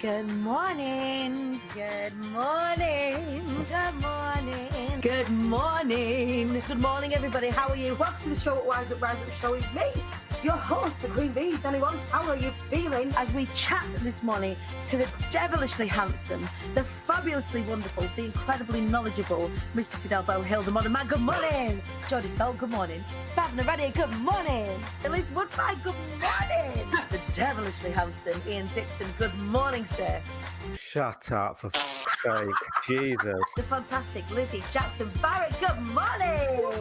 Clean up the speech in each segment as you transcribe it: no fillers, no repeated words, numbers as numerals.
Good morning. Good morning. Good morning. Good morning. Good morning, everybody. How are you? Welcome to the show at Rise Up Show with me, your host, the Queen Bee, Dani. How are you feeling? As we chat this morning to the devilishly handsome, the fabulously wonderful, the incredibly knowledgeable Mr. Fidel Hill, the modern man. Good morning. Jodie Sol, good morning. Fab Naredi, good morning. Elise Woodbine, good morning. The devilishly handsome Ian Dixon, good morning, sir. Shut up, for fuck's sake. Jesus. The fantastic Lizzie Jackson Barrett, good morning.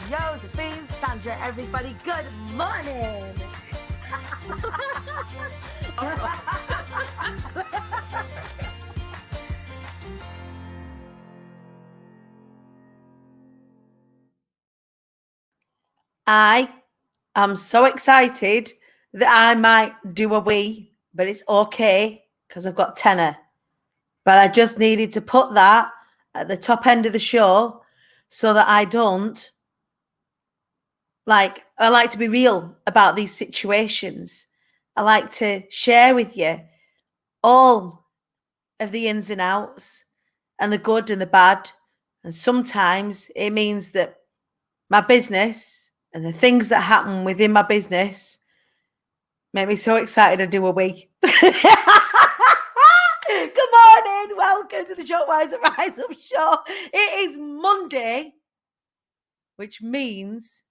Josephine Sandra, everybody, good morning. I am so excited that I might do a wee, but it's okay because I've got tenor. But I just needed to put that at the top end of the show so that I don't, I like to be real about these situations. I like to share with you all of the ins and outs and the good and the bad. And sometimes it means that my business and the things that happen within my business make me so excited I do a wee. Good morning. Welcome to the Showwise and Rise Up Show. It is Monday, which means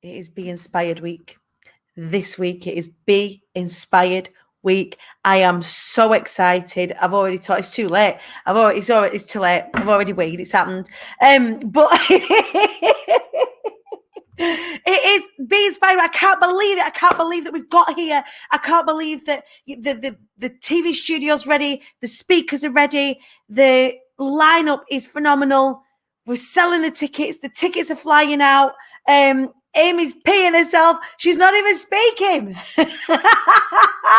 it is Be Inspired Week. This week it is Be Inspired Week. I am so excited. I've already taught. It's too late. It's too late. I've already weighed. It's happened. But it is Be Inspired. I can't believe it. I can't believe that we've got here. I can't believe that the TV studio's ready. The speakers are ready. The lineup is phenomenal. We're selling the tickets. The tickets are flying out. Amy's peeing herself. She's not even speaking.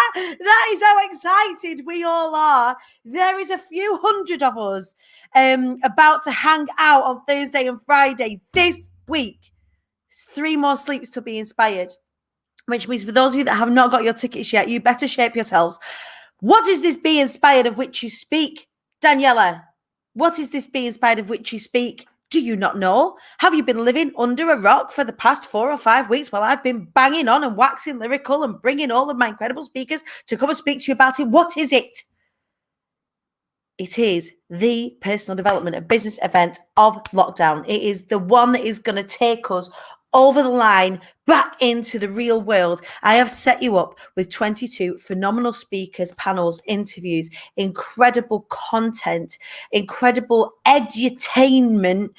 That is how excited we all are. There is a few hundred of us about to hang out on Thursday and Friday this week. 3 more sleeps to be inspired, which means for those of you that have not got your tickets yet, you better shape yourselves. What is this Be Inspired of which you speak? Daniela, what is this Be Inspired of which you speak? Do you not know? Have you been living under a rock for the past 4 or 5 weeks while I've been banging on and waxing lyrical and bringing all of my incredible speakers to come and speak to you about it? What is it? It is the personal development and business event of lockdown. It is the one that is going to take us over the line, back into the real world. I have set you up with 22 phenomenal speakers, panels, interviews, incredible content, incredible edutainment,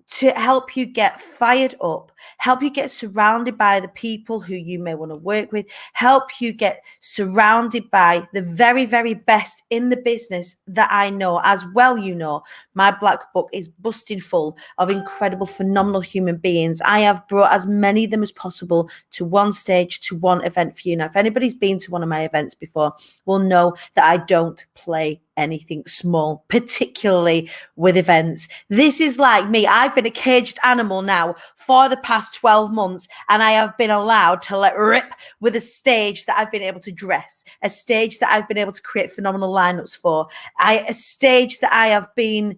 to help you get fired up, help you get surrounded by the people who you may want to work with, help you get surrounded by the very, very best in the business that I know. As well, you know, my black book is busting full of incredible, phenomenal human beings. I have brought as many of them as possible to one stage, to one event for you. Now, if anybody's been to one of my events before, will know that I don't play anything small, particularly with events. This is like me. I've been a caged animal now for the past 12 months, and I have been allowed to let rip with a stage that I've been able to dress, a stage that I've been able to create phenomenal lineups for, a stage that I have been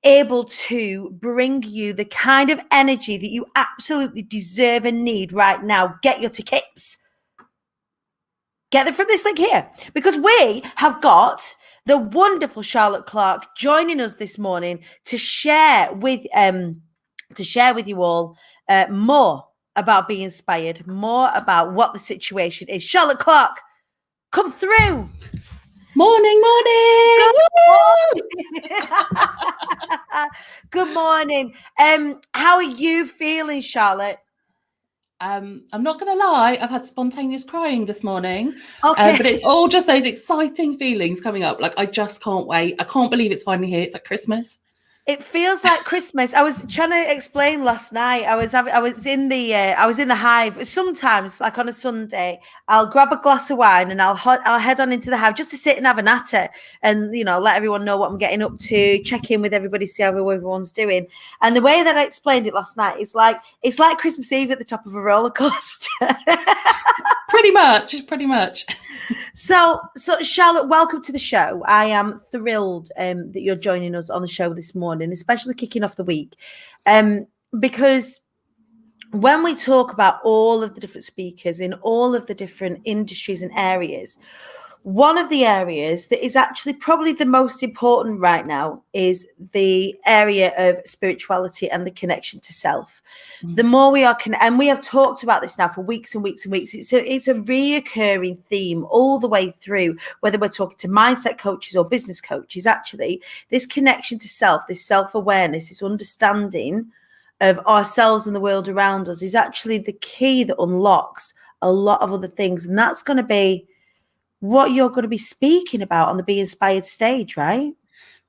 able to bring you the kind of energy that you absolutely deserve and need right now. Get your tickets. Get them from this link here, because we have got the wonderful Charlotte Clark joining us this morning to share with you all more about being inspired, more about what the situation is. Charlotte Clark, come through. Morning. Good morning. How are you feeling, Charlotte? I'm not going to lie, I've had spontaneous crying this morning. Okay. But it's all just those exciting feelings coming up. Like, I just can't wait. I can't believe it's finally here. It's like Christmas. It feels like Christmas. I was trying to explain last night. I was in the hive. Sometimes, like on a Sunday, I'll grab a glass of wine and I'll head on into the hive just to sit and have a natter and, you know, let everyone know what I'm getting up to, check in with everybody, see how everyone's doing. And the way that I explained it last night is like it's like Christmas Eve at the top of a roller coaster. Pretty much. So Charlotte, welcome to the show. I am thrilled that you're joining us on the show this morning, especially kicking off the week, because when we talk about all of the different speakers in all of the different industries and areas, one of the areas that is actually probably the most important right now is the area of spirituality and the connection to self. The more we are and we have talked about this now for weeks and weeks and weeks. It's a reoccurring theme all the way through, whether we're talking to mindset coaches or business coaches. Actually, this connection to self, this self-awareness, this understanding of ourselves and the world around us is actually the key that unlocks a lot of other things. And that's going to be what you're going to be speaking about on the Be Inspired stage, right?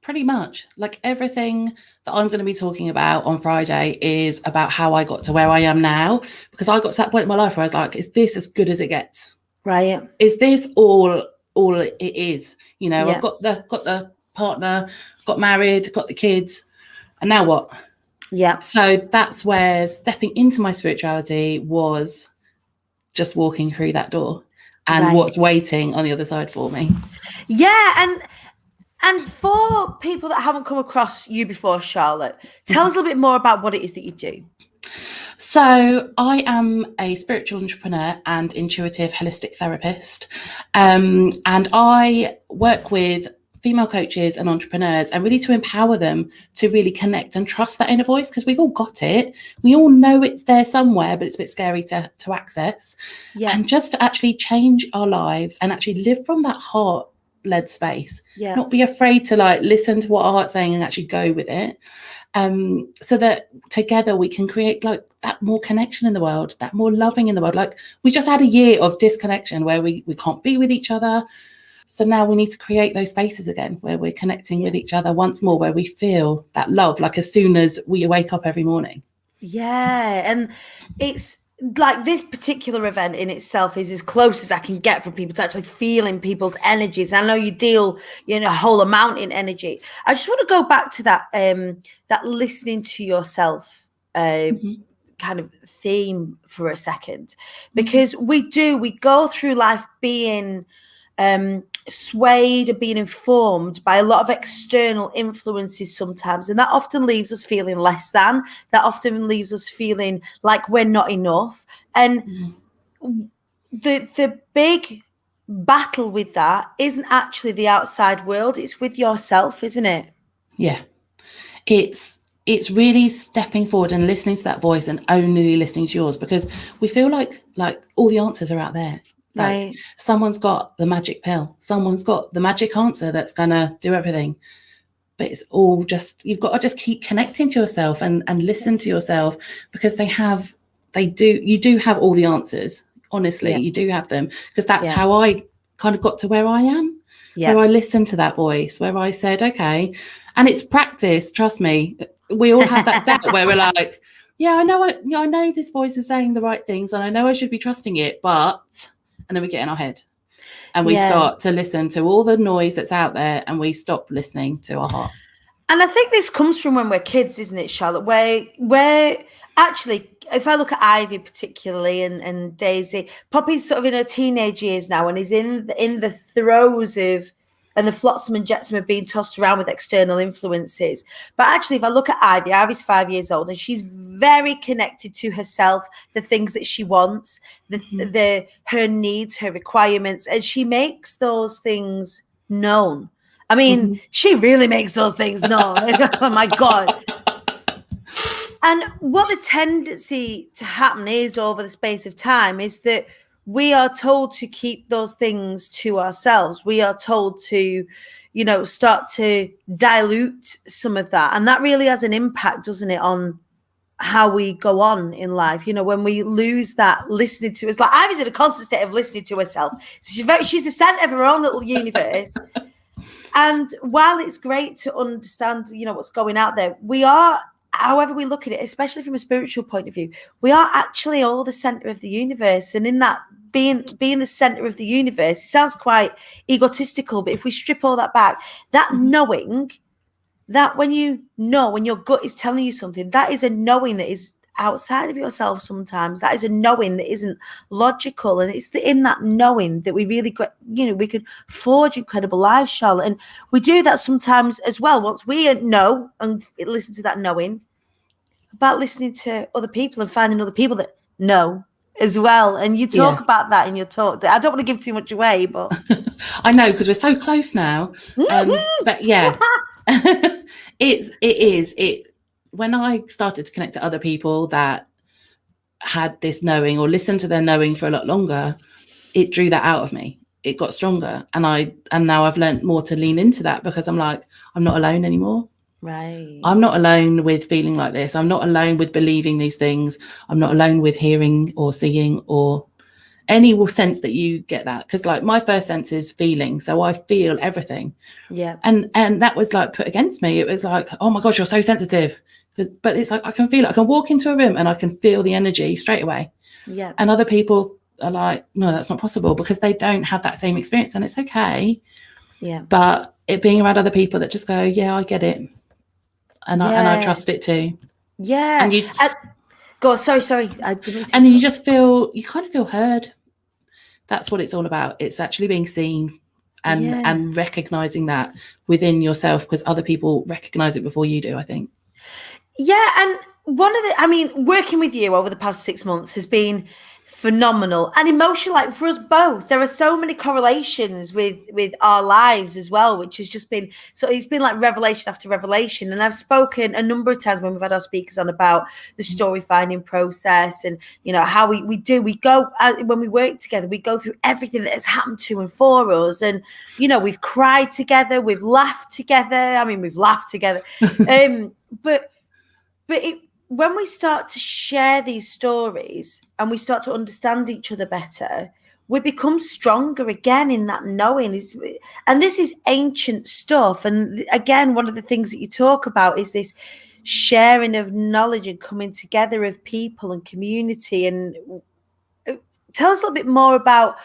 Pretty much. Like everything that I'm going to be talking about on Friday is about how I got to where I am now, because I got to that point in my life where I was like, is this as good as it gets? Right. Is this all it is? You know, Yeah. I've got the partner, got married, got the kids, and now what? Yeah. So that's where stepping into my spirituality was just walking through that door and what's waiting on the other side for me. Yeah. And for people that haven't come across you before, Charlotte, tell us a little bit more about what it is that you do. So I am a spiritual entrepreneur and intuitive holistic therapist. And I work with female coaches and entrepreneurs, and really to empower them to really connect and trust that inner voice, because we've all got it. We all know it's there somewhere, but it's a bit scary to access. Yeah. And just to actually change our lives and actually live from that heart-led space. Yeah. Not be afraid to like listen to what our heart's saying and actually go with it. So that together we can create like that more connection in the world, that more loving in the world. Like we just had a year of disconnection where we can't be with each other. So now we need to create those spaces again where we're connecting with each other once more, where we feel that love, like as soon as we wake up every morning. Yeah. And it's like this particular event in itself is as close as I can get from people to actually feeling people's energies. I know you deal, a whole amount in energy. I just want to go back to that, that listening to yourself, kind of theme for a second, because we go through life being swayed and being informed by a lot of external influences sometimes, and that often leaves us feeling less than, that often leaves us feeling like we're not enough. And the big battle with that isn't actually the outside world, it's with yourself, isn't it? Yeah, it's really stepping forward and listening to that voice and only listening to yours, because we feel like all the answers are out there. Like someone's got the magic pill, someone's got the magic answer that's gonna do everything. But it's all just, you've got to just keep connecting to yourself and listen to yourself, because you do have all the answers. Honestly, you do have them, because that's how I kind of got to where I am, where I listened to that voice, where I said, okay, and it's practice, trust me. We all have that doubt where we're like, I know this voice is saying the right things and I know I should be trusting it, but... And then we get in our head and we start to listen to all the noise that's out there, and we stop listening to our heart. And I think this comes from when we're kids, isn't it, Charlotte? Where actually, if I look at Ivy particularly and Daisy, Poppy's sort of in her teenage years now and is in the throes of, and the flotsam and jetsam are being tossed around with external influences. But actually, if I look at Ivy's 5 years old and she's very connected to herself, the things that she wants, her needs, her requirements, and she makes those things known. I mean, she really makes those things known. Oh my God. And what the tendency to happen is over the space of time is that we are told to keep those things to ourselves. We are told to, start to dilute some of that. And that really has an impact, doesn't it, on how we go on in life. When we lose that listening to us, like Ivy's in a constant state of listening to herself. So she's the center of her own little universe. And while it's great to understand, what's going out there, we are, however we look at it, especially from a spiritual point of view, we are actually all the center of the universe. And in that being the center of the universe, it sounds quite egotistical, but if we strip all that back, that knowing, that when your gut is telling you something, that is a knowing that is outside of yourself sometimes. That is a knowing that isn't logical, and it's in that knowing that we really, we can forge incredible lives, Charlotte. And we do that sometimes as well. Once we know and listen to that knowing, about listening to other people and finding other people that know as well. And you talk about that in your talk. I don't want to give too much away, but I know, because we're so close now. But yeah, it is. When I started to connect to other people that had this knowing or listened to their knowing for a lot longer, it drew that out of me. It got stronger. And now I've learned more to lean into that, because I'm like, I'm not alone anymore. Right. I'm not alone with feeling like this. I'm not alone with believing these things. I'm not alone with hearing or seeing or any sense that you get that. Because like my first sense is feeling. So I feel everything. Yeah. And that was like put against me. It was like, oh my gosh, you're so sensitive. But it's like, I can feel it. I can walk into a room and I can feel the energy straight away. Yeah. And other people are like, no, that's not possible, because they don't have that same experience, and it's okay. Yeah. But it being around other people that just go, yeah, I get it. And I trust it too. Yeah. And you go. Sorry. I didn't. And you just you kind of feel heard. That's what it's all about. It's actually being seen and recognizing that within yourself, because other people recognize it before you do, I think. Yeah. And working with you over the past 6 months has been phenomenal and emotional, like for us both. There are so many correlations with our lives as well, which has just been, so it's been like revelation after revelation. And I've spoken a number of times when we've had our speakers on about the story finding process, and how we go when we work together, we go through everything that has happened to and for us, and we've cried together, we've laughed together. We've laughed together. But when we start to share these stories and we start to understand each other better, we become stronger again in that knowing. And this is ancient stuff. And again, one of the things that you talk about is this sharing of knowledge and coming together of people and community. And tell us a little bit more about,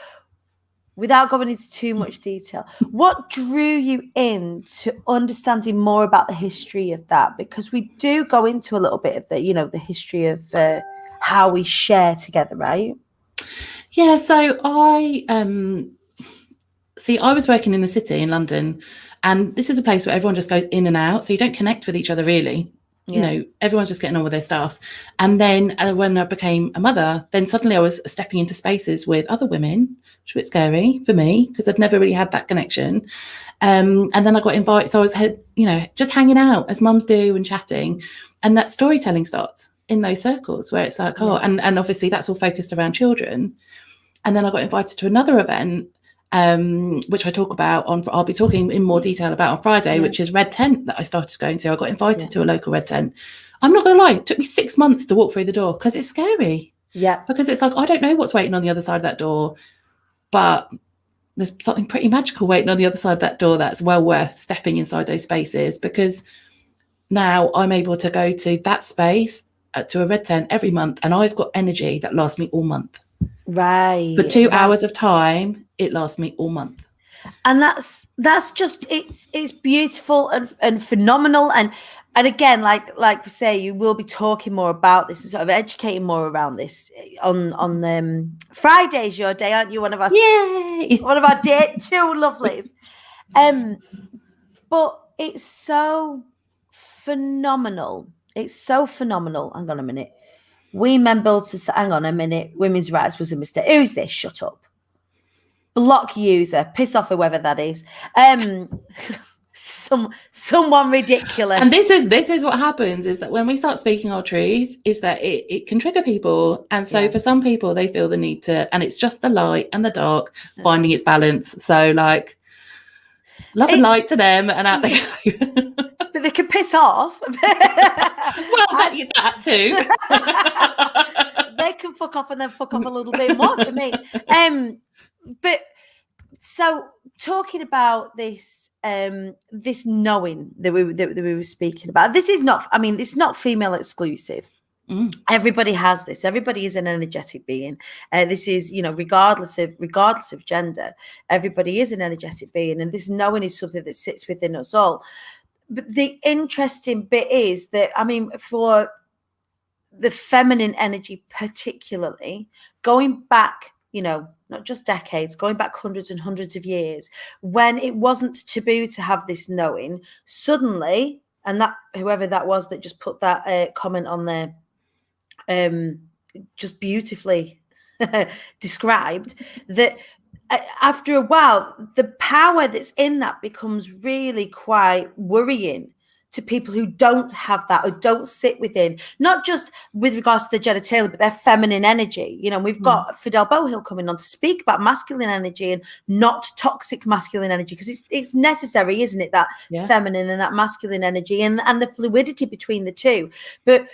without going into too much detail, what drew you into understanding more about the history of that? Because we do go into a little bit of the history of how we share together, right? Yeah. So I was working in the city in London, and this is a place where everyone just goes in and out. So you don't connect with each other really. Everyone's just getting on with their stuff. And then when I became a mother, then suddenly I was stepping into spaces with other women, which was a bit scary for me, because I'd never really had that connection. And then I got invited. So I was, just hanging out as mums do and chatting. And that storytelling starts in those circles where it's like, and obviously that's all focused around children. And then I got invited to another event, which I talk about I'll be talking in more detail about on Friday, which is Red Tent that I started going to. I got invited to a local Red Tent. I'm not going to lie, it took me 6 months to walk through the door, because it's scary. Yeah. Because it's like, I don't know what's waiting on the other side of that door, but there's something pretty magical waiting on the other side of that door that's well worth stepping inside those spaces, because now I'm able to go to that space, to a Red Tent every month, and I've got energy that lasts me all month. Right. For 2 hours of time, it lasts me all month. And that's just, it's beautiful and phenomenal. And again, like we say, you will be talking more about this and sort of educating more around this on Friday's your day, aren't you? One of our day 2 lovelies. But it's so phenomenal. It's so phenomenal. Hang on a minute. We men build society. Hang on a minute. Women's rights was a mistake. Who's this? Shut up. Block user. Piss off whoever that is. Someone ridiculous. And this is what happens, is that when we start speaking our truth, is that it can trigger people. And so for some people, they feel the need to, and it's just the light and the dark finding its balance. So like, love and light to them, and out they go. But they can piss off. Well, that too. They can fuck off and then fuck off a little bit more for me. But so talking about this, this knowing that we were speaking about, this is not. It's not female exclusive. Everybody has this. Everybody is an energetic being. This is, regardless of gender, everybody is an energetic being, and this knowing is something that sits within us all. But the interesting bit is that, for the feminine energy, particularly going back, not just decades, going back hundreds and hundreds of years, when it wasn't taboo to have this knowing, suddenly, and that whoever that was that just put that comment on there, just beautifully described that. After a while, the power that's in that becomes really quite worrying to people who don't have that or don't sit within, not just with regards to the genitalia, but their feminine energy. We've got Fidel Bohill coming on to speak about masculine energy and not toxic masculine energy, because it's necessary, isn't it, that feminine and that masculine energy and the fluidity between the two. But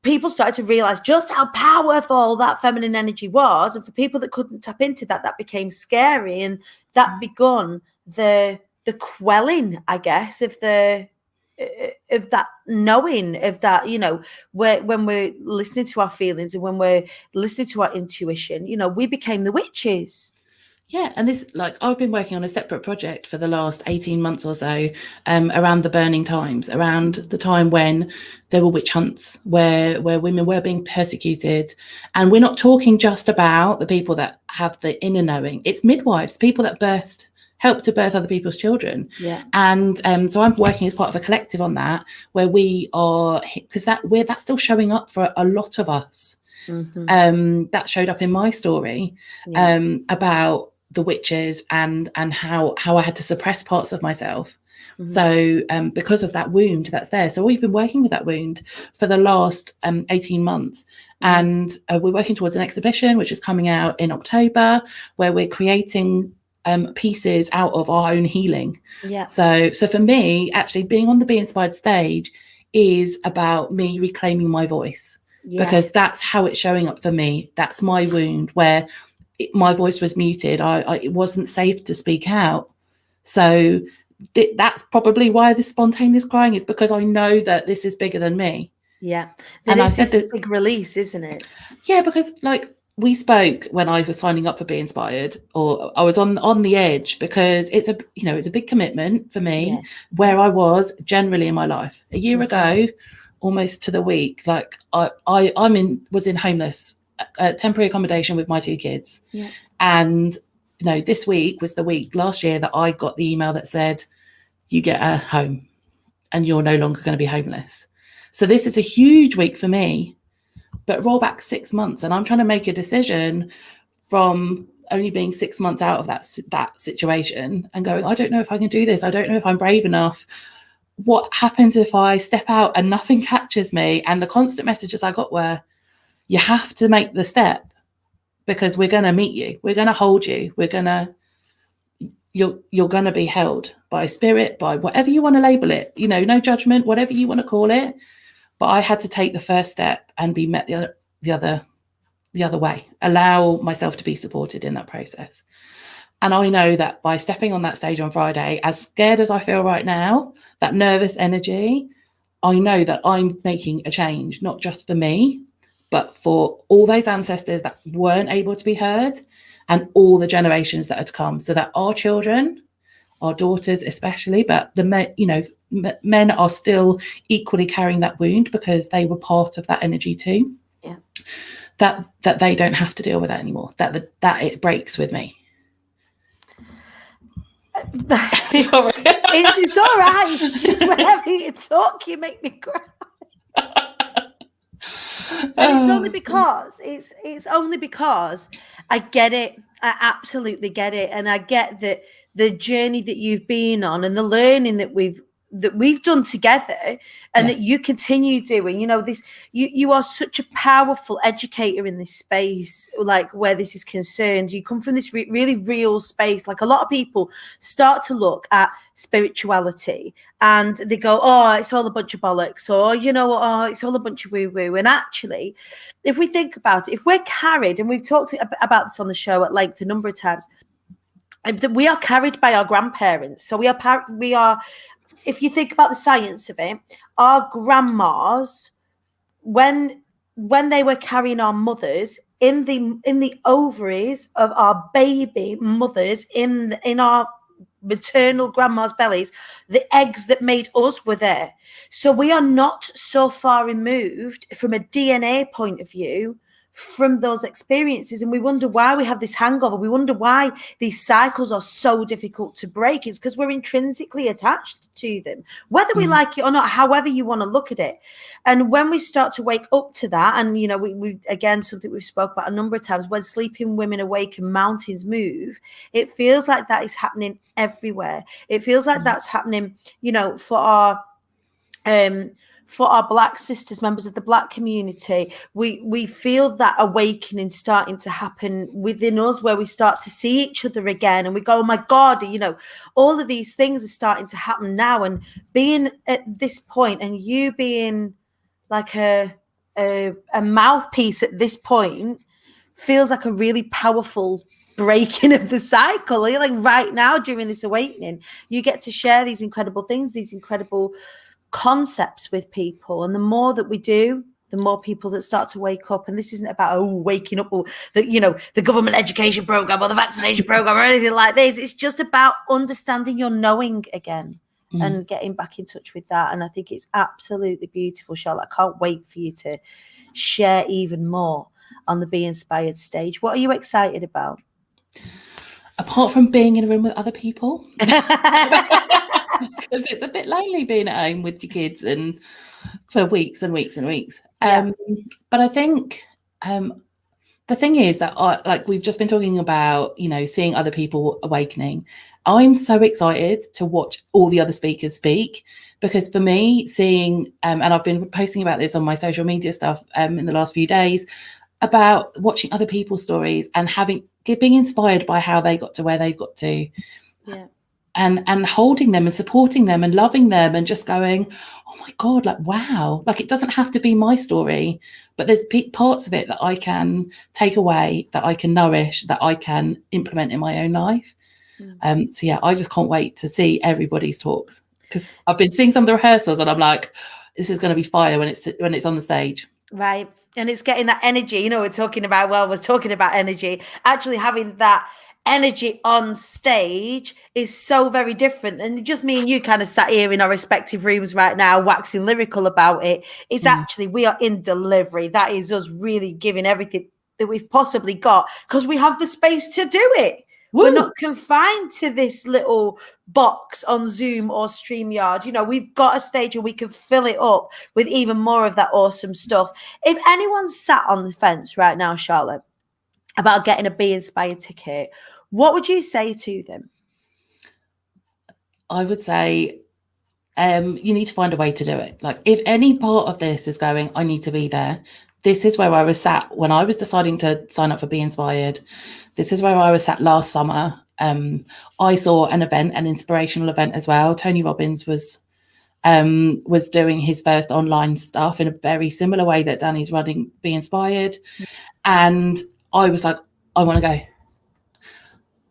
people started to realize just how powerful that feminine energy was. And for people that couldn't tap into that, that became scary. And that begun the quelling, I guess, of that knowing of that, when we're listening to our feelings and when we're listening to our intuition, we became the witches. Yeah, and this, I've been working on a separate project for the last 18 months or so, around the burning times, around the time when there were witch hunts, where women were being persecuted. And we're not talking just about the people that have the inner knowing. It's midwives, people that help to birth other people's children. Yeah. And so I'm working as part of a collective on that, where we are, because that's still showing up for a lot of us. Mm-hmm. That showed up in my story, about the witches and how I had to suppress parts of myself. Mm-hmm. So because of that wound that's there. So we've been working with that wound for the last 18 months. And we're working towards an exhibition, which is coming out in October, where we're creating pieces out of our own healing. Yeah. So for me, actually being on the Be Inspired stage is about me reclaiming my voice, because that's how it's showing up for me. That's my wound, where my voice was muted. It wasn't safe to speak out. So that's probably why this spontaneous crying is, because I know that this is bigger than me. Yeah. And I said that big release, isn't it? Yeah, because we spoke when I was signing up for Be Inspired, or I was on the edge, because it's a big commitment for me, where I was generally in my life. A year ago, almost to the week, was in homeless temporary accommodation with my 2 kids. Yeah. And this week was the week last year that I got the email that said, you get a home and you're no longer going to be homeless. So this is a huge week for me. But roll back 6 months, and I'm trying to make a decision from only being 6 months out of that situation and going, I don't know if I can do this. I don't know if I'm brave enough. What happens if I step out and nothing catches me? And the constant messages I got were, you have to make the step, because we're going to meet you. We're going to hold you. You're going to be held by spirit, by whatever you want to label it, no judgment, whatever you want to call it. But I had to take the first step and be met the other way, allow myself to be supported in that process. And I know that by stepping on that stage on Friday, as scared as I feel right now, that nervous energy, I know that I'm making a change, not just for me, but for all those ancestors that weren't able to be heard, and all the generations that had come, so that our children, our daughters especially, but the men are still equally carrying that wound, because they were part of that energy too. Yeah. That they don't have to deal with that anymore. That it breaks with me. Sorry. It's all right. It's just whenever you talk, you make me cry. And it's only because I get it. I absolutely get it. And I get that the journey that you've been on and the learning that we've done together, and that you continue doing, you are such a powerful educator in this space, where this is concerned. You come from this really real space. A lot of people start to look at spirituality and they go, oh, it's all a bunch of bollocks, or it's all a bunch of woo-woo. And actually, if we think about it, if we're carried, and we've talked about this on the show at length a number of times, we are carried by our grandparents. So we are if you think about the science of it, our grandmas, when they were carrying our mothers in the ovaries of our baby mothers in our maternal grandma's bellies, the eggs that made us were there. So we are not so far removed from a DNA point of view from those experiences, and we wonder why we have this hangover. We wonder why these cycles are so difficult to break. It's because we're intrinsically attached to them, whether we like it or not, however you want to look at it. And when we start to wake up to that, and you know, we again, something we've spoke about a number of times, when sleeping women awake and mountains move, it feels like that is happening everywhere. It feels like that's happening, you know, for our Black sisters, members of the Black community. We feel that awakening starting to happen within us, where we start to see each other again, and we go, oh my God, you know, all of these things are starting to happen now. And being at this point, and you being like a mouthpiece at this point, feels like a really powerful breaking of the cycle. Like right now, during this awakening, you get to share these incredible things, these incredible concepts with people, and the more that we do, the more people that start to wake up. And this isn't about waking up, or the, you know, the government education program or the vaccination program or anything like this. It's just about understanding your knowing again and getting back in touch with that. And I think it's absolutely beautiful, Charlotte. I can't wait for you to share even more on the Be Inspired stage. What are you excited about? Apart from being in a room with other people. Because it's a bit lonely being at home with your kids and for weeks and weeks and weeks. But I think the thing is that like we've just been talking about, you know, seeing other people awakening. I'm so excited to watch all the other speakers speak, because for me, seeing and I've been posting about this on my social media stuff in the last few days, about watching other people's stories and being inspired by how they got to where they've got to. Yeah. And holding them and supporting them and loving them and just going, oh my God, like, wow. Like, it doesn't have to be my story, but there's parts of it that I can take away, that I can nourish, that I can implement in my own life. So yeah, I just can't wait to see everybody's talks, because I've been seeing some of the rehearsals and I'm like, this is going to be fire when it's on the stage. Right. And it's getting that energy, you know, we're talking about energy, actually having that energy on stage is so very different. And just me and you kind of sat here in our respective rooms right now, waxing lyrical about it. It's actually, we are in delivery. That is us really giving everything that we've possibly got, because we have the space to do it. Woo. We're not confined to this little box on Zoom or StreamYard. You know, we've got a stage and we can fill it up with even more of that awesome stuff. If anyone's sat on the fence right now, Charlotte, about getting a Be Inspired ticket, what would you say to them? I would say you need to find a way to do it. Like, if any part of this is going, I need to be there. This is where I was sat when I was deciding to sign up for Be Inspired. This is where I was sat last summer. I saw an inspirational event as well. Tony Robbins was doing his first online stuff in a very similar way that Dani's running Be Inspired. And I was like, I want to go.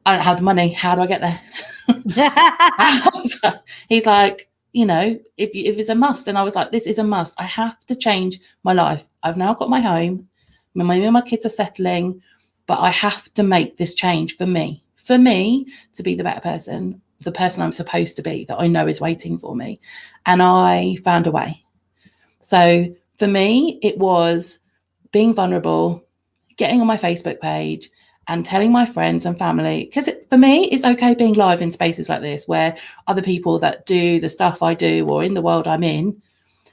I don't have the money. How do I get there? He's like, you know, if it's a must. And I was like, this is a must. I have to change my life. I've now got my home. My kids are settling, but I have to make this change for me to be the better person, the person I'm supposed to be, that I know is waiting for me. And I found a way. So for me, it was being vulnerable, getting on my Facebook page and telling my friends and family, because for me, it's okay being live in spaces like this where other people that do the stuff I do or in the world I'm in,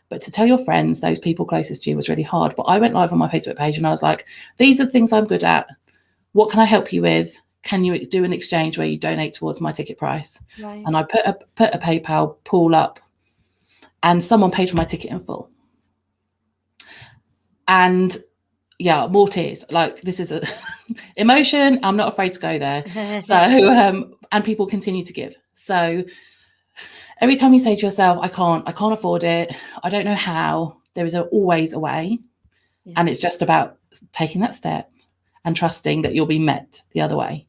but to tell your friends, those people closest to you, was really hard. But I went live on my Facebook page and I was like, these are the things I'm good at. What can I help you with? Can you do an exchange where you donate towards my ticket price? Right. And I put a PayPal pool up and someone paid for my ticket in full. And yeah, more tears. Like, this is a emotion. I'm not afraid to go there. So, and people continue to give. So every time you say to yourself, I can't afford it, I don't know how, there is always a way. Yeah. And it's just about taking that step and trusting that you'll be met the other way.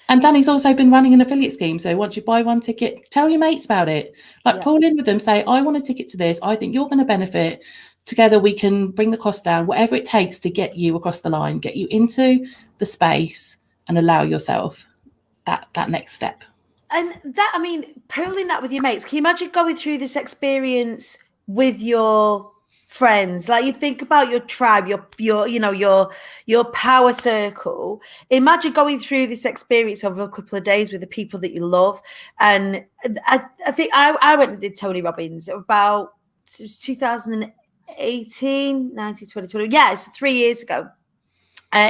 And Dani's also been running an affiliate scheme. So once you buy one ticket, tell your mates about it. Like, pull in with them, say, I want a ticket to this. I think you're going to benefit. Together we can bring the cost down, whatever it takes to get you across the line, get you into the space and allow yourself that next step. And that, I mean, pooling that with your mates, can you imagine going through this experience with your friends? Like, you think about your tribe, your power circle. Imagine going through this experience over a couple of days with the people that you love. And I think I went and did Tony Robbins about, it was 2018, 19, 20, 20. Yeah, it's 3 years ago.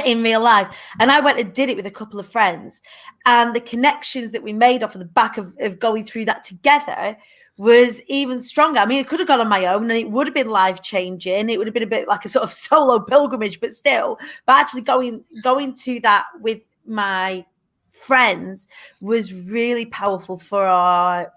In real life, and I went and did it with a couple of friends, and the connections that we made off of the back of going through that together was even stronger. I mean, it could have gone on my own and it would have been life-changing. It would have been a bit like a sort of solo pilgrimage, but still. But actually going to that with my friends was really powerful for our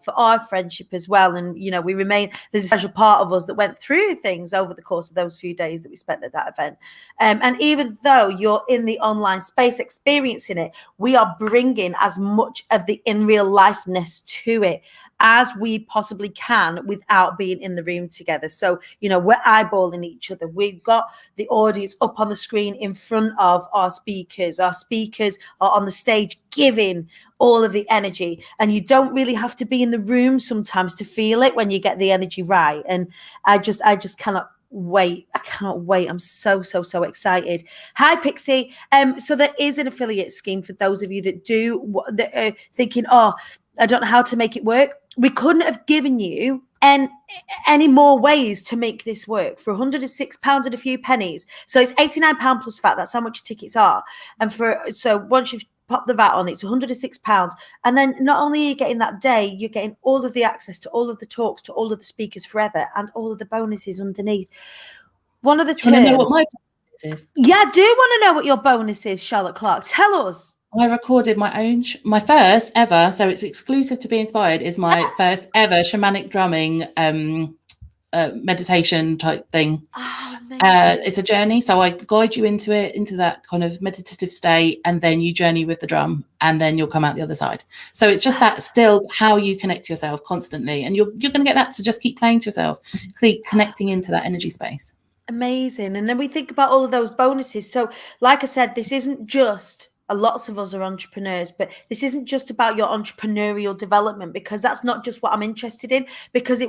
friendship as well. And we remain, there's a special part of us that went through things over the course of those few days that we spent at that event. And even though you're in the online space experiencing it, we are bringing as much of the in real lifeness to it as we possibly can without being in the room together. So, we're eyeballing each other. We've got the audience up on the screen in front of our speakers. Our speakers are on the stage giving all of the energy. And you don't really have to be in the room sometimes to feel it when you get the energy right. And I just cannot wait. I cannot wait. I'm so excited. Hi, Pixie. So there is an affiliate scheme for those of you that are thinking, oh, I don't know how to make it work. We couldn't have given you any more ways to make this work for £106 and a few pennies. So it's £89 plus VAT. That's how much tickets are. And so once you've popped the VAT on, it's £106. And then not only are you getting that day, you're getting all of the access to all of the talks, to all of the speakers forever, and all of the bonuses underneath. One of the two. Do you want to know what my bonus is? Yeah, I do want to know what your bonus is, Charlotte Clark. Tell us. I recorded my first ever, so it's exclusive to Be Inspired, is my first ever shamanic drumming meditation type thing. Oh, it's a journey, so I guide you into that kind of meditative state, and then you journey with the drum, and then you'll come out the other side. So it's just that still how you connect to yourself constantly, and you're going to get that to just keep playing to yourself, keep connecting into that energy space. Amazing. And then we think about all of those bonuses. So like I said, this isn't just, lots of us are entrepreneurs, but this isn't just about your entrepreneurial development, because that's not just what I'm interested in, because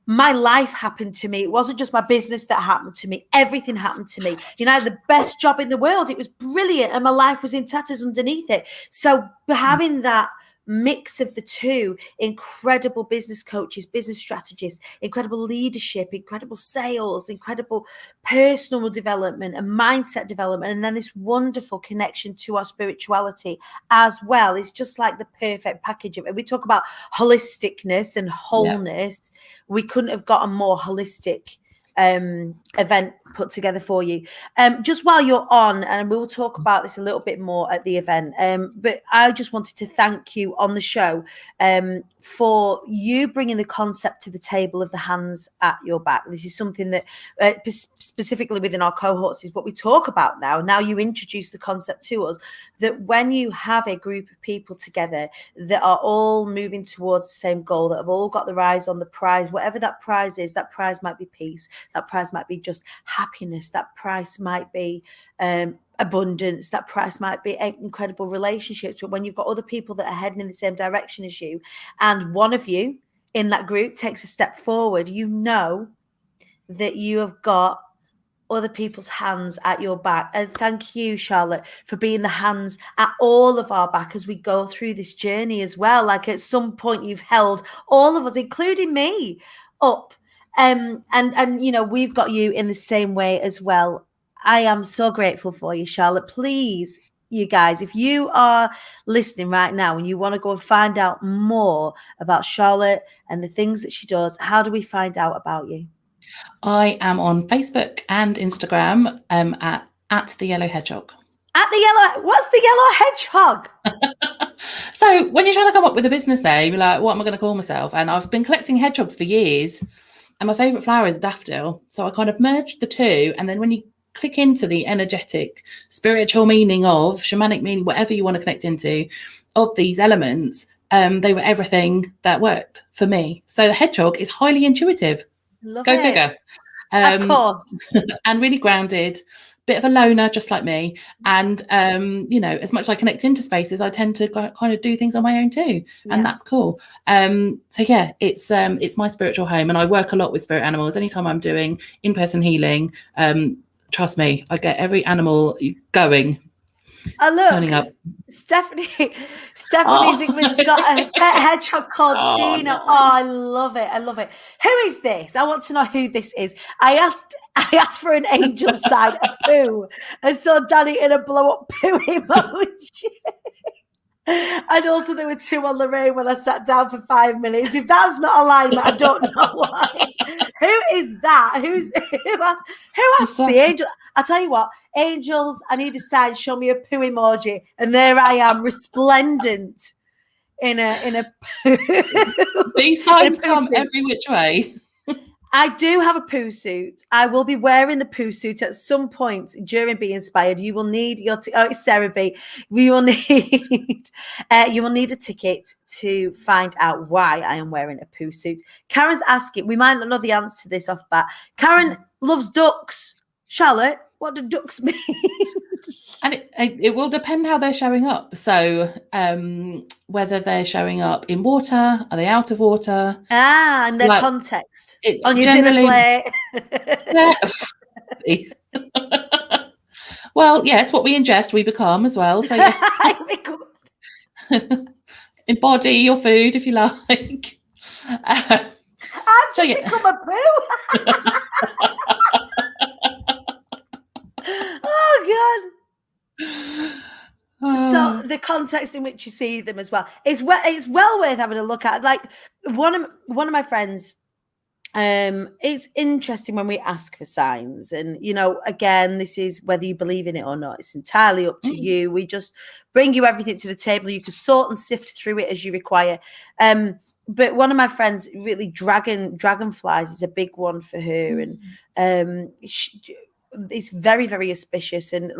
my life happened to me. It wasn't just my business that happened to me. Everything happened to me. I had the best job in the world. It was brilliant. And my life was in tatters underneath it. So having that mix of the two, incredible business coaches, business strategists, incredible leadership, incredible sales, incredible personal development and mindset development, and then this wonderful connection to our spirituality as well, is just like the perfect package of it. We talk about holisticness and wholeness. Yeah. We couldn't have gotten more holistic event put together for you. Just while you're on, and we'll talk about this a little bit more at the event, but I just wanted to thank you on the show for you bringing the concept to the table of the hands at your back. This is something that specifically within our cohorts is what we talk about now. Now you introduce the concept to us, that when you have a group of people together that are all moving towards the same goal, that have all got their eyes on the prize, whatever that prize is, that prize might be peace, that prize might be just happiness, that price might be abundance, that price might be incredible relationships. But when you've got other people that are heading in the same direction as you, and one of you in that group takes a step forward, you know that you have got other people's hands at your back. And thank you, Charlotte, for being the hands at all of our back as we go through this journey as well. Like, at some point you've held all of us, including me, up. And we've got you in the same way as well. I am so grateful for you, Charlotte. Please, you guys, if you are listening right now and you want to go and find out more about Charlotte and the things that she does, how do we find out about you? I am on Facebook and Instagram at the Yellow Hedgehog. What's the Yellow Hedgehog? So when you're trying to come up with a business name, you're like, what am I going to call myself? And I've been collecting hedgehogs for years, and my favourite flower is daffodil. So I kind of merged the two, and then when you click into the energetic, spiritual meaning of, shamanic meaning, whatever you want to connect into, of these elements, they were everything that worked for me. So the hedgehog is highly intuitive. Go figure. Of course. And really grounded, bit of a loner, just like me. And, you know, as much as I connect into spaces, I tend to kind of do things on my own too. And that's cool. So yeah, it's my spiritual home, and I work a lot with spirit animals. Anytime I'm doing in-person healing, trust me, I get every animal going. Turning up. Stephanie Ziegler's got a pet hedgehog called Dina. Nice. Oh, I love it. Who is this? I want to know who this is. I asked for an angel sign, a poo, and saw Dani in a blow up poo emoji. And also there were 2 on Lorraine when I sat down for 5 minutes. If that's not alignment, I don't know why. Who is that? Who asked the angel? I tell you what, angels, I need a sign, show me a poo emoji. And there I am, resplendent in a poo. These signs come every which way. I do have a poo suit. I will be wearing the poo suit at some point during Be Inspired. You will need your it's Sarah B. You will need a ticket to find out why I am wearing a poo suit. Karen's asking. We might not know the answer to this off bat. Karen loves ducks. Charlotte, what do ducks mean? And it will depend how they're showing up. So whether they're showing up in water, are they out of water? And their context. On your dinner plate. Well, yes, what we ingest, we become as well. So embody your food if you like. Become a poo. Oh God. So the context in which you see them as well, it's well worth having a look at. Like one of my friends, it's interesting when we ask for signs, and you know, again, this is whether you believe in it or not. It's entirely up to you. We just bring you everything to the table. You can sort and sift through it as you require. But one of my friends, really, dragonflies is a big one for her, and it's very, very auspicious, and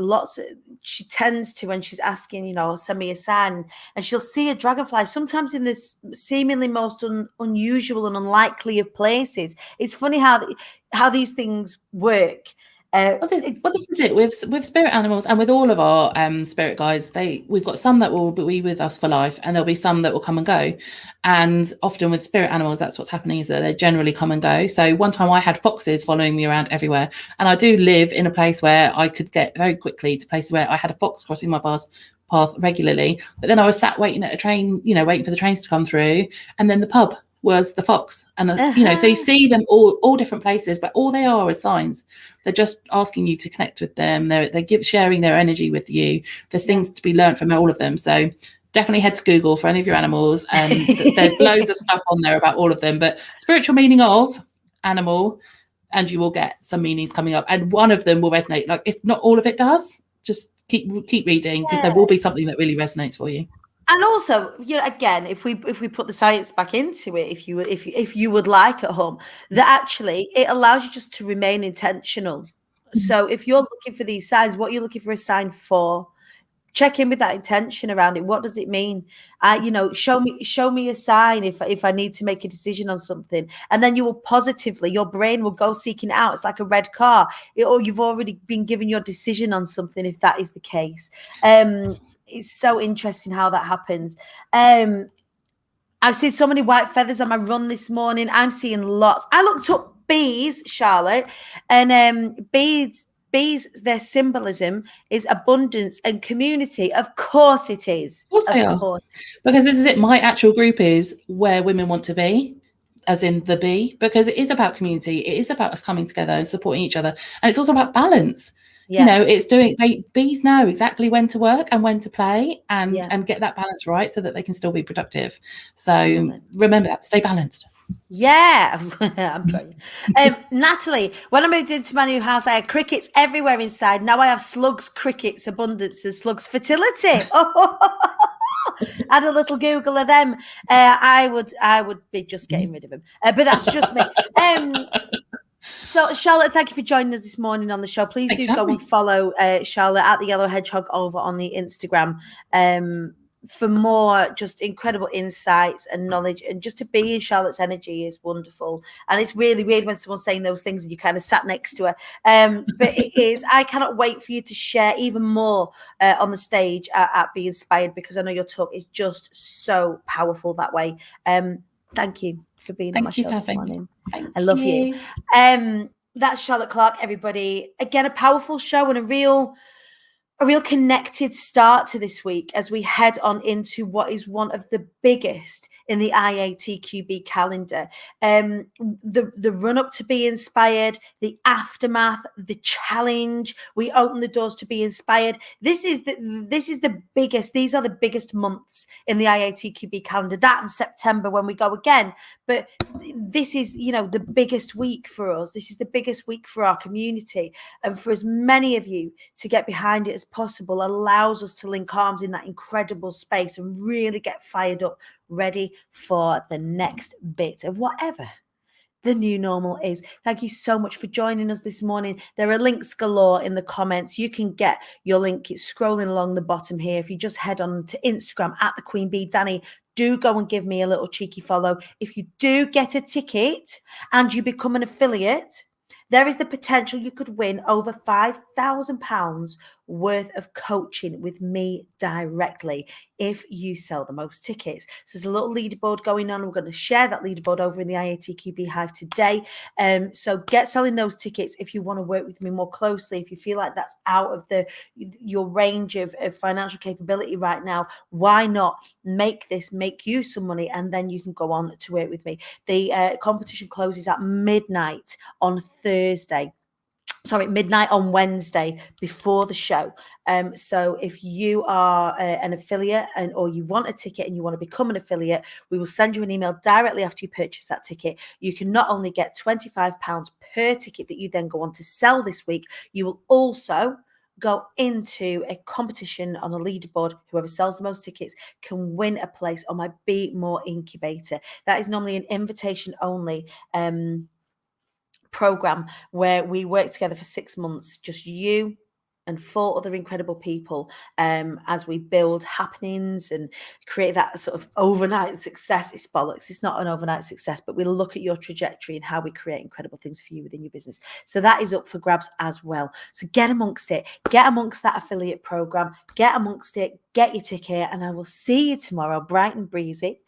she tends to, when she's asking, you know, send me a sign, and she'll see a dragonfly sometimes in this seemingly most unusual and unlikely of places. It's funny how these things work. This is it with spirit animals, and with all of our spirit guides. We've got some that will be with us for life, and there'll be some that will come and go. And often with spirit animals, that's what's happening, is that they generally come and go. So one time I had foxes following me around everywhere, and I do live in a place where I could get very quickly to places where I had a fox crossing my path regularly. But then I was sat waiting at a train, you know, waiting for the trains to come through, and then the pub was the fox, and you know, so you see them all different places, but all they are is signs. They're just asking you to connect with them. They're sharing their energy with you. There's things to be learned from all of them. So definitely head to Google for any of your animals, and there's loads of stuff on there about all of them. But spiritual meaning of animal, and you will get some meanings coming up, and one of them will resonate. Like if not all of it does, just keep reading, because there will be something that really resonates for you. And also, you know, again, if we put the science back into it, if you would like at home, that actually it allows you just to remain intentional. So if you're looking for these signs, what you're looking for a sign for, check in with that intention around it. What does it mean? You know, show me a sign if I need to make a decision on something, and then you will positively, your brain will go seeking it out. It's like a red car, or you've already been given your decision on something if that is the case. It's so interesting how that happens. I've seen so many white feathers on my run this morning. I'm seeing lots. I looked up bees, Charlotte, and bees, their symbolism is abundance and community. Of course it is. Of course they are. Because this is it. My actual group is where women want to be, as in the bee, because it is about community. It is about us coming together and supporting each other. And it's also about balance. You know, it's bees know exactly when to work and when to play, and get that balance right so that they can still be productive. So remember that, stay balanced. Yeah, I'm trying. Natalie, when I moved into my new house, I had crickets everywhere inside. Now I have slugs, crickets, abundance, and slugs, fertility. I had a little Google of them. I would be just getting rid of them, but that's just me. So, Charlotte, thank you for joining us this morning on the show. Please do go and follow Charlotte at the Yellow Hedgehog over on the Instagram. for more just incredible insights and knowledge, and just to be in Charlotte's energy is wonderful. And it's really weird when someone's saying those things and you kind of sat next to her. But it is, I cannot wait for you to share even more on the stage at Be Inspired, because I know your talk is just so powerful that way. Thank you for being on my show this morning. I love you. That's Charlotte Clark, everybody. Again, a powerful show and a real connected start to this week as we head on into what is one of the biggest in the IATQB calendar. The run up to Be Inspired, the aftermath, the challenge. We open the doors to Be Inspired. This is the biggest. These are the biggest months in the IATQB calendar. That and September when we go again. But this is, the biggest week for us. This is the biggest week for our community, and for as many of you to get behind it as possible allows us to link arms in that incredible space and really get fired up, ready for the next bit of whatever the new normal is. Thank you so much for joining us this morning. There are links galore in the comments. You can get your link. It's scrolling along the bottom here. If you just head on to Instagram at the Queen Bee Dani, do go and give me a little cheeky follow. If you do get a ticket and you become an affiliate, there is the potential you could win over £5,000 worth of coaching with me directly if you sell the most tickets. So there's a little leaderboard going on. We're going to share that leaderboard over in the IATQB Hive today. So get selling those tickets if you want to work with me more closely. If you feel like that's out of your range of financial capability right now, why not make you some money, and then you can go on to work with me. The competition closes at midnight on midnight on Wednesday before the show. So if you are an affiliate or you want a ticket and you want to become an affiliate, we will send you an email directly after you purchase that ticket. You can not only get £25 per ticket that you then go on to sell this week, you will also go into a competition on a leaderboard. Whoever sells the most tickets can win a place on my Be More incubator. That is normally an invitation only program where we work together for 6 months, just you and 4 other incredible people, as we build happenings and create that sort of overnight success. It's bollocks. It's not an overnight success, but we'll look at your trajectory and how we create incredible things for you within your business. So that is up for grabs as well. So get amongst it. Get amongst that affiliate program. Get amongst it. Get your ticket, and I will see you tomorrow, bright and breezy,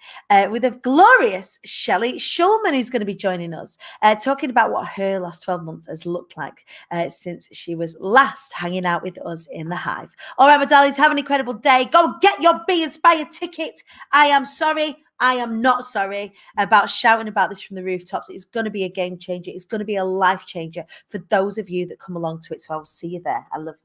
with a glorious Shelley Schulman, who's going to be joining us, talking about what her last 12 months has looked like since she was last hanging out with us in the Hive. All right, my darlings, have an incredible day. Go get your Be Inspired ticket. I am not sorry about shouting about this from the rooftops. It's going to be a game changer. It's going to be a life changer for those of you that come along to it. So I will see you there. I love you.